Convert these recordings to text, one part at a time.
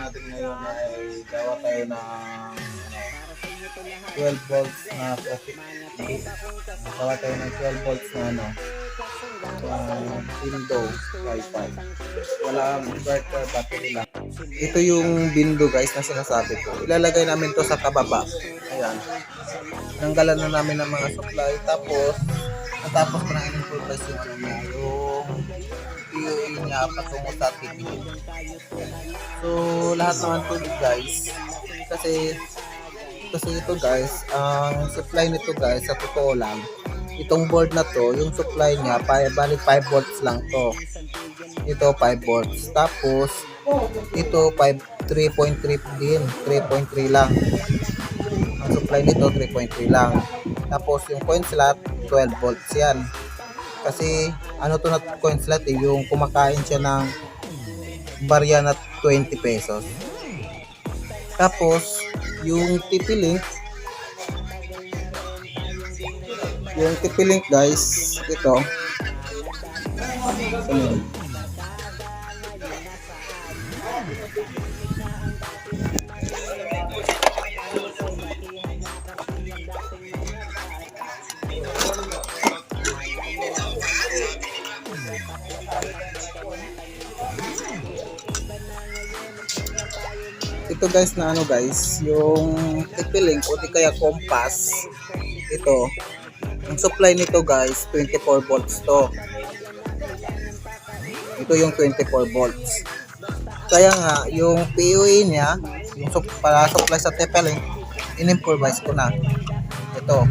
natin ngayon ay gawa tayo ng 12 volts na socket. Gawa tayo ng 12 volts na window Wi-Fi. Wala ang inverter, battery lang. Ito yung window guys na sinasabi ko. Ilalagay namin to sa kababa. Ayan. Nanggalan na namin ng mga supply. Tapos ko na in-improvise yung POA niya patungo sa TV. So lahat naman to guys. Kasi ito guys, ang supply nito guys, sa totoo lang, itong board na to, yung supply niya, bali 5 volts lang to. Ito 5 volts. Tapos, ito 3.3 din, 3.3 lang. Ang supply nito, 3.3 lang. Tapos, yung coin slot, 12 volts yan. Kasi, ano to na coin slot eh, yung kumakain siya ng barya na 20 pesos. Tapos, yung TP-Link guys, ito guys na guys, yung TP-Link o di kaya Compass, ito ang supply nito guys 24 volts to. Ito yung 24 volts. Kaya nga yung POA niya, yung para supply sa TP-Link, in-improvise ko na. Ito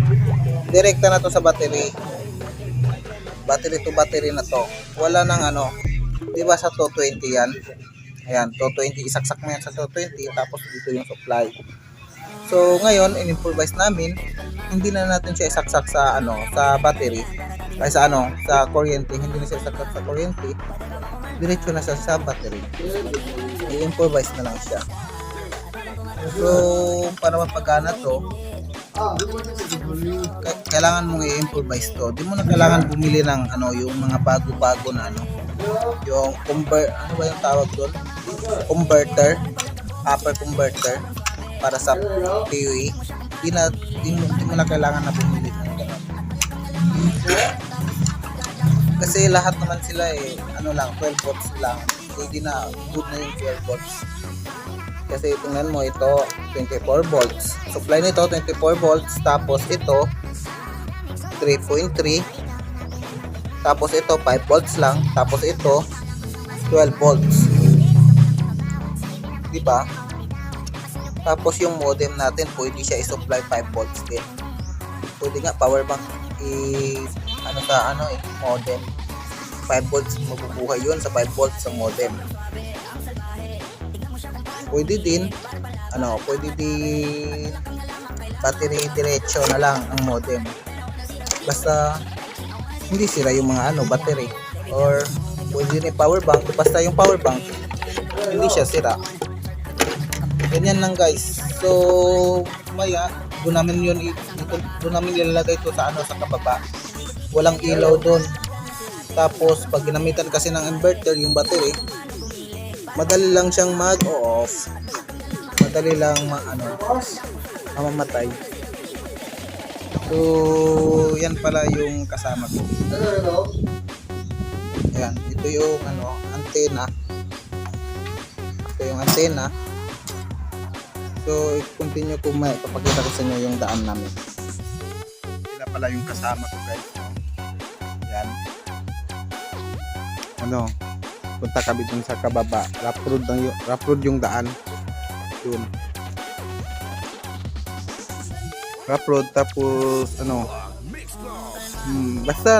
direkta na to sa battery to battery na to. Wala nang di ba sa 220 yan. Ayan, 220, isaksak mo yan sa 220, tapos dito yung supply. So, ngayon, in-improvise namin, hindi na natin siya isaksak sa, sa battery, ay sa kuryente, hindi na siya isaksak sa kuryente, diretso na siya sa battery. I-improvise na lang siya. So, para mapagana to, kailangan mong i-improvise to. Di mo na kailangan bumili ng, yung mga bago-bago na, yung ano ba yung tawag doon? Converter, upper converter para sa POE. Di mo na kailangan na bumili ng gano'n. Kasi lahat naman sila lang 12 volts lang. Pwede na, good na yung 12 volts. Kasi tingnan mo, ito 24 volts. Supply nito 24 volts, tapos ito 3.3, tapos ito 5 volts lang, tapos ito 12 volts. Diba? Tapos yung modem natin, pwede siya i-supply 5 volts din. Pwede nga power bank modem. 5 volts mabubuhay yun sa 5 volts sa modem. Pwede din battery diretso na lang ang modem. Basta hindi sira yung mga battery, or pwede din power bank, basta yung power bank hindi siya sira. Ganyan lang guys. So maya doon namin ilalagay ito sa sa kababa. Walang ilaw doon. Tapos pag ginamitan kasi ng inverter yung battery, madali lang siyang mag-off. Madali lang mamamatay. So yan pala yung kasama ko. Ayan, ito yung antena. Ito yung antena. So, i-continue ko, ipapakita ko sa inyo yung daan namin. Sila pala yung kasama ko guys. Yan. Punta kami dun sa kababa. Rough road yung daan. Yun. Rough road, tapos basta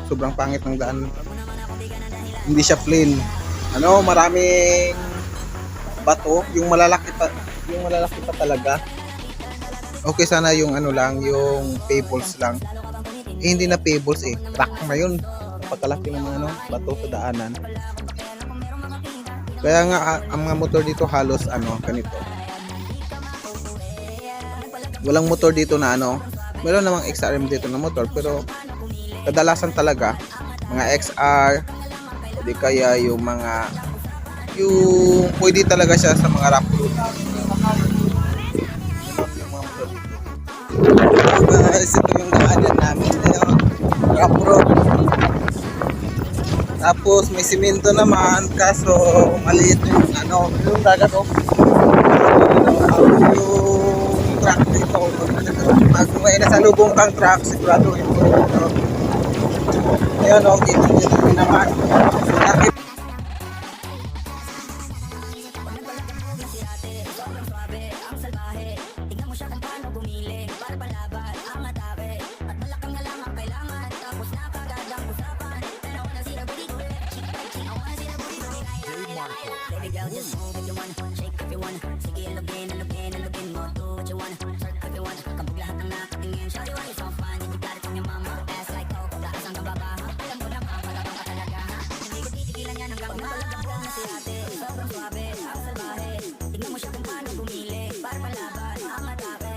sobrang pangit ng daan. Hindi siya plain. Maraming bato, yung malalaki pa talaga. Okay sana yung yung pebbles lang. Hindi na pebbles rock na yun. Pagkalaki ng mga bato sa daanan. Kaya nga ang mga motor dito halos ganito. Walang motor dito na meron namang XRM dito na motor, pero kadalasan talaga mga XR o di kaya yung mga yung pwede talaga siya sa mga rough road. Guys, ito yung daanan namin ngayon, rough road. Tapos may simento naman, kaso maliit yung yung dagat yung truck dito. Pag may nasalubong kang truck, sigurado yung ayun kita naman. Baby girl, just move if you want, shake if you want. Sige, lugin mo, do what you want. Surf if you want, kapag lahat ng nakatingin. Shawty, why you so fun? You got it from your mama. Ass like Coke, taas ang kababa. Alam mo naman, pagkabang ka talaga, ha? Hindi ko titigilan yan hanggang umalagak na si ate. Sobrang suabe, ang salbahe. Tignan mo siya kung paano bumili. Para palaban, ang atake.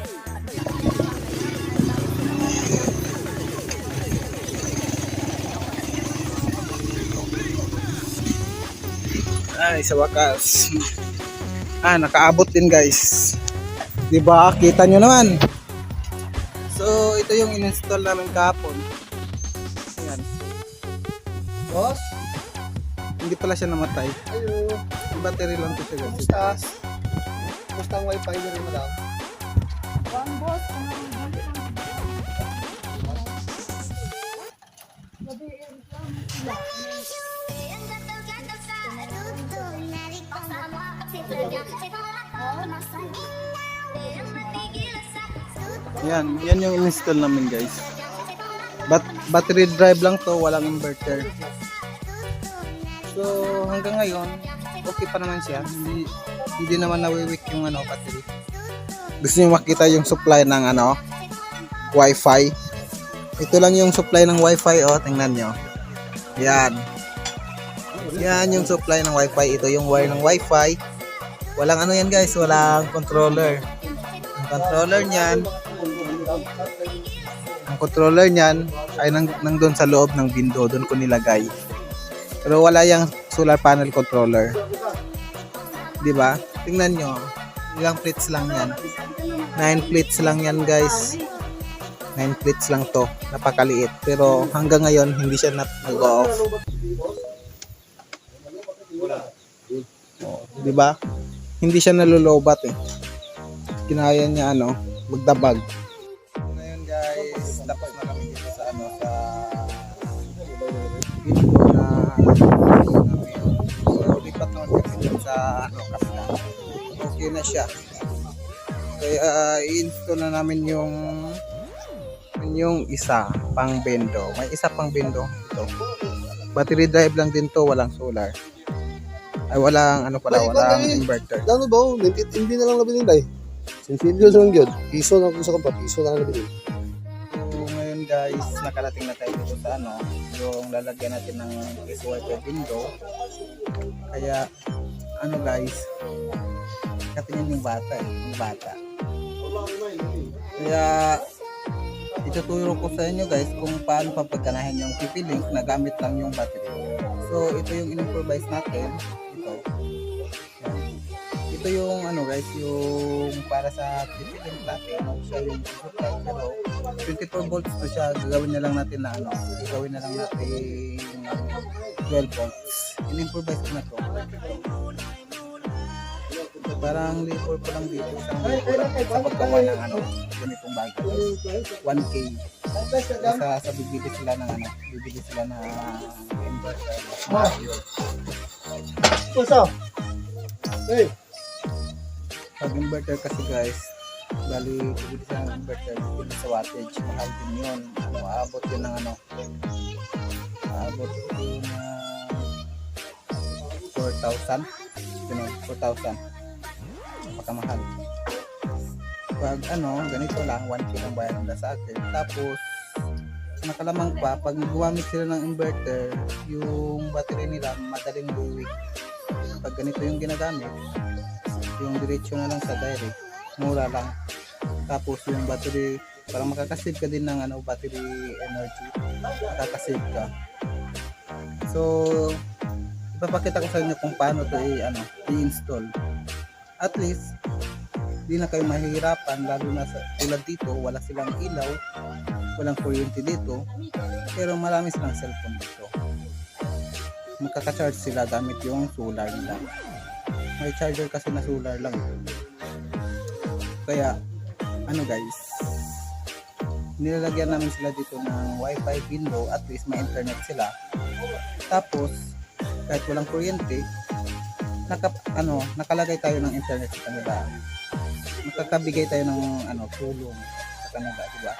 Ay, sa wakas. Nakaabot din guys. 'Di ba? Kita nyo naman. So, ito yung in-install namin kahapon. Ayan. Boss? Hindi pala siya namatay. Ayo. Yung battery lang to siya guys. Kumusta? Kumusta ang wifi niyo rin, madam? Yan yung in-install namin guys. Battery drive lang to, walang inverter. So, hanggang ngayon, okay pa naman siya. Hindi naman nawiwik yung battery. Gusto niyo makita yung supply ng Wi-Fi. Ito lang yung supply ng Wi-Fi, tingnan nyo. Yan. Yan yung supply ng Wi-Fi. Ito yung wire ng Wi-Fi. Walang yan guys, walang controller. Ang controller niyan ay nandun sa loob ng window, doon ko nilagay. Pero wala yung solar panel controller. 'Di ba? Tingnan nyo. Ilang plates lang yan. 9 plates lang yan guys. 9 plates lang to. Napakaliit. Pero hanggang ngayon hindi siya nag-off. Di ba? Hindi siya nalulobat Kinaya niya magdabag. Ngayon guys, tapos na kami dito sa video na so lipat naman kami dito sa Kasla. Okay na siya. Kaya i-install na namin yung isa pang bendo. May isa pang bendo ito. Battery drive lang din to, walang solar. Ay walang walang inverter. Lalo ba? Hindi na lang nabiling day. Sinsilyo sa lang yun. Piso lang kung sa kampa. Piso lang nabiling. So ngayon guys, nakarating na tayo dito sa yung lalagyan natin ng SYP window. Kaya guys, katingin yung bata yung bata. Kaya ituturo ko sa inyo guys kung paano papaganahin yung TP-Link na gamit lang yung battery. So ito yung in-improvise natin. Ito yung guys, yung para sa TP-Link natin, siya yung supply, pero 24 volts to siya. Gagawin na lang natin 12 volts. In-improvise ko na to. Parang labor pa lang dito sa paggawa ng ganitong bagay. 1K. Sa bibili sila ng inverter. What's up? Hey! Pag inverter kasi guys, bali bibili sila ng inverter dito sa wattage. Mahal din yun. Aabot yun ng aabot yun 4,000. 4,000. Napakamahal. Pag ganito lang, 1K lang bayad nila sa akin. Tapos nakalamang pa, pag gumamit sila ng inverter, yung battery nila madaling luwig. Pag ganito yung ginagamit, yung diretso na lang sa direct, mura lang. Tapos yung battery, parang makakasave ka din ng battery energy, makakasave ka. So Papakita ko sa inyo kung paano to i-install. At least di na kayo mahihirapan, lalo na sa tulad dito, wala silang ilaw, walang kuryente dito, pero marami silang cellphone dito. Magkaka-charge sila gamit yung solar nila. May charger kasi na solar lang. Kaya guys, nilalagyan namin sila dito ng wifi window, at least may internet sila. Tapos kahit walang kuryente, nakalagay tayo ng internet sa kanila. Makakabigay tayo ng tulong sa kanila, di ba?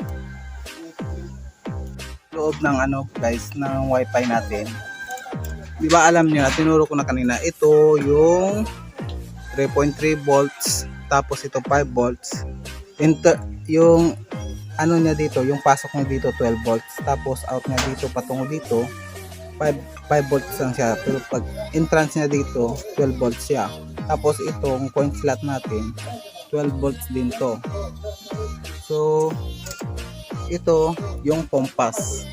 Loob ng guys, ng wifi natin. Di ba alam niyo, tinuro ko na kanina, ito yung 3.3 volts, tapos ito 5 volts. Yung niya dito, yung pasok niya dito 12 volts, tapos out niya dito patungo dito 5 volts lang siya, pero pag entrance niya dito 12 volts siya. Tapos itong coin slot natin 12 volts din to. So ito yung compass,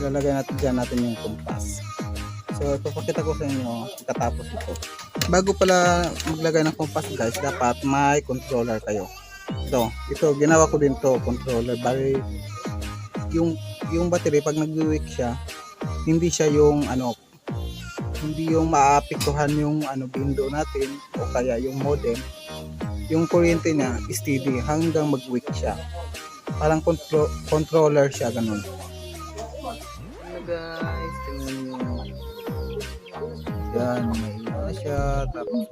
ilalagay natin yung compass. So ipapakita ko sa inyo katapos ito. Bago pala maglagay ng compass guys, dapat may controller kayo. Ito ginawa ko din to, controller. Bali yung battery pag nag-weak siya, hindi siya yung hindi yung maapektuhan yung window natin o kaya yung modem. Yung kuryente niya steady hanggang mag-weak siya. Parang controller siya, ganun. Guys, tingnan nyo. Yan, may na siya. Tapos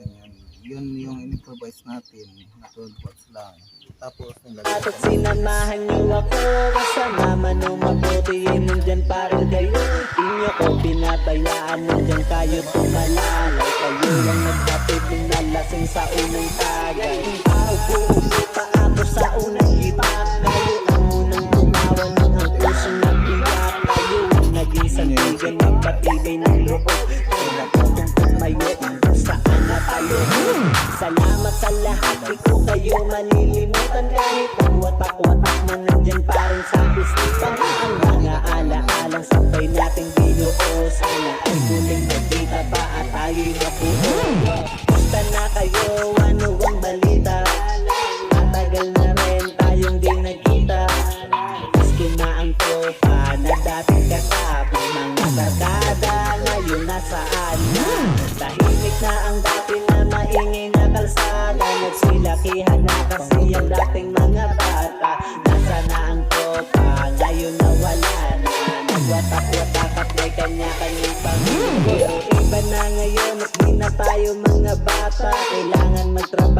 yun yung in-improvise natin na 12 volts lang. Tapos At sinamahan niyo ako, kasama nung mabuti, nandyan pa rin kayo. Di niyo ko pinabayaan, nandyan kayo tumalalay. Kayo lang naghatid ng nalasing sa unang tagay. Uupo pa ako sa unang itak. Kayo ang unang tumawa ng ang pusong nagbiyak. Kayo ang naging sandigan ng patibay ng loob. Kaya nakatong tumayo kung saan na tayo. Salamat sa lahat, di ko kayo malilimutan. Kahit ang watak-watak na nandyan pa rin sa isipan. Ang mga ala-alang sabay nating binuo. Sana ay muling magkita pa at tayo'y mabuo. Gusta na kayo, ano ang balita? Matagal na rin tayong di nagkita. Maski na ang tropa na dating kasama. Mga barkada ngayon nasaan na? Tahimik na ang dati na maingay na kalsada. Nagsilakihan na kasi ang dating mga bata. Nasa na ang tropa, ngayon nawala na. Nagwatak-watak at may kanya-kanyang pamilya. Pero iba na ngayon at di na tayo mga bata. Kailangan magtrabaho.